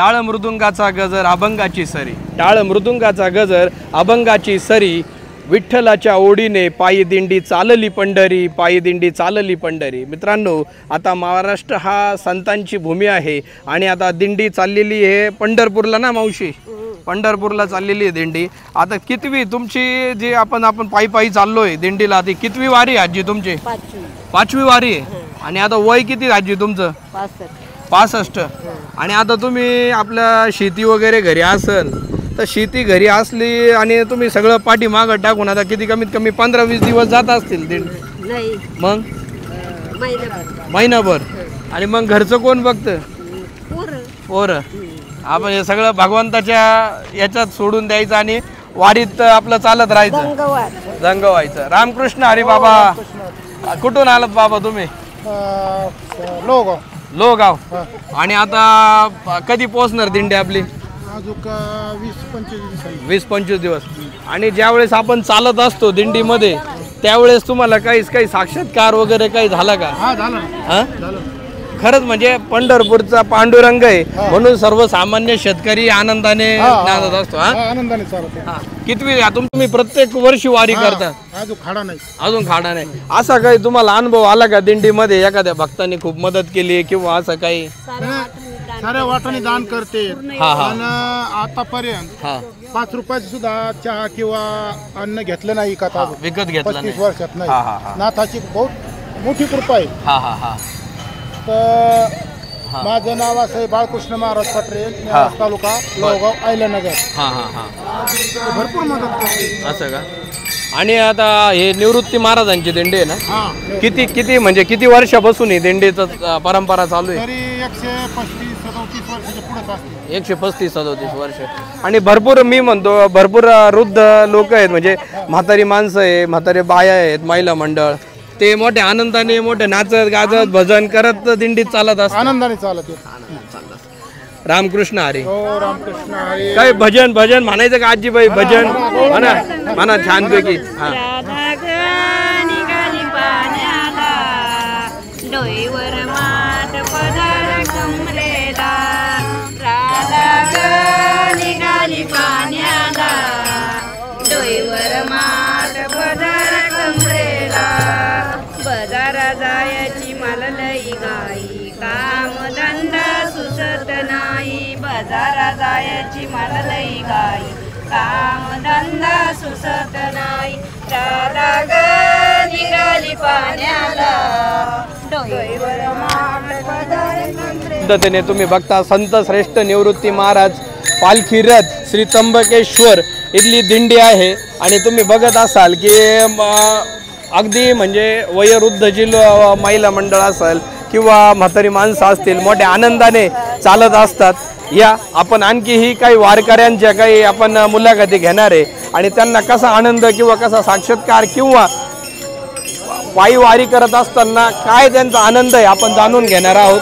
टाळ मृदुंगाचा गजर अभंगाची सरी, टाळ मृदुंगाचा गजर अभंगाची सरी, विठ्ठलाच्या ओढीने पायी दिंडी चालली पंढरी, पायी दिंडी चालली पंढरी। मित्रांनो, आता महाराष्ट्र हा संतांची भूमी आहे आणि आता दिंडी चाललेली आहे पंढरपूरला ना मावशी, पंढरपूरला चाललेली आहे दिंडी। आता कितवी तुमची जी आपण पायी पायी चाललोय दिंडीला, ती कितवी वारी आहे आजी तुमची? पाचवी वारी आहे। आणि आता वय किती आजी तुमचं? 65। आणि आता तुम्ही आपल्या शेती वगैरे घरी असेल तर शेती घरी असली आणि तुम्ही सगळं पाठी मागं टाकून आता किती कमीत कमी 15-20 दिवस जात असतील दिंडी? नाही, मग महिनाभर। आणि मग घरचं कोण बघतं? पोरं। आपण हे सगळं भगवंताच्या याच्यात सोडून द्यायचं आणि वारीत आपलं चालत राहायचं, जंग व्हायचं। रामकृष्ण हरी बाबा। कुठून आलात बाबा तुम्ही? लोहगाव। आणि आता कधी पोहोचणार दिंडी आपली? 20-25 दिवस। आणि ज्यावेळेस आपण चालत असतो दिंडीमध्ये त्यावेळेस तुम्हाला काही साक्षात्कार वगैरे काही झाला का? खरंच म्हणजे पंढरपूरचा पांडुरंग आहे म्हणून सर्वसामान्य शेतकरी आनंदाने नांदत असतो। आनंदाने चालतो। कितवी तुम्ही प्रत्येक वर्षी वारी करता? अजून खाडा नाही। असा काही तुम्हाला अनुभव आला का दिंडीमध्ये एखाद्या भक्तांनी खूप मदत केली किंवा असं काही? साऱ्या वाटाने दान करते। आतापर्यंत 5 रुपयात सुद्धा चहा किंवा अन्न घेतलं नाही का? विकत घेतलं? 35 वर्षात नाही। नाथाची बहुत मोठी कृपा आहे। तर माझं नाव आहे बाळकृष्ण महाराज पटरे, तालुका लोहगाव, अहिल्यानगर। भरपूर मदत करते। असं का? आणि आता हे निवृत्ती महाराजांची दिंडी आहे ना, किती म्हणजे किती वर्षापासून ही दिंडीचं परंपरा चालू आहे? तरी 135-37 वर्षाच्या पुढे असते। 135-37 वर्ष। आणि भरपूर मी म्हणतो भरपूर वृद्ध लोक आहेत, म्हणजे म्हातारी माणसं आहे, म्हातारे बाया आहेत, महिला मंडळ, ते मोठ्या आनंदाने मोठे नाचत गाजत भजन करत दिंडीत चालत असतात, आनंदाने चालत। रामकृष्ण हरी। रामकृष्ण हरी। काही भजन म्हणायचं का आजीबाई? भजन म्हणा छानपैकी। बजारा जायची मला लई गाई, काम धंदा सुचत नाही। बजारा जायची मला लई गाई, काम धंदा सुचत नाही। राधा ग निघाली पाण्याला, डोईवर माठ पदर पद्धतीने तुम्ही बघता संत श्रेष्ठ निवृत्ती महाराज पालखी रथ श्री त्र्यंबकेश्वर इथली दिंडी आहे। आणि तुम्ही बघत असाल की अगदी म्हणजे वयोवृद्ध जी महिला मंडळ असेल किंवा म्हातारी माणसं असतील मोठ्या आनंदाने चालत असतात। या आपण आणखीही काही वारकऱ्यांच्या काही आपण मुलाखती घेणार आहे आणि त्यांना कसा आनंद किंवा कसा साक्षात्कार किंवा पायी वारी करत असताना काय त्यांचा आनंद आहे आपण जाणून घेणार आहोत।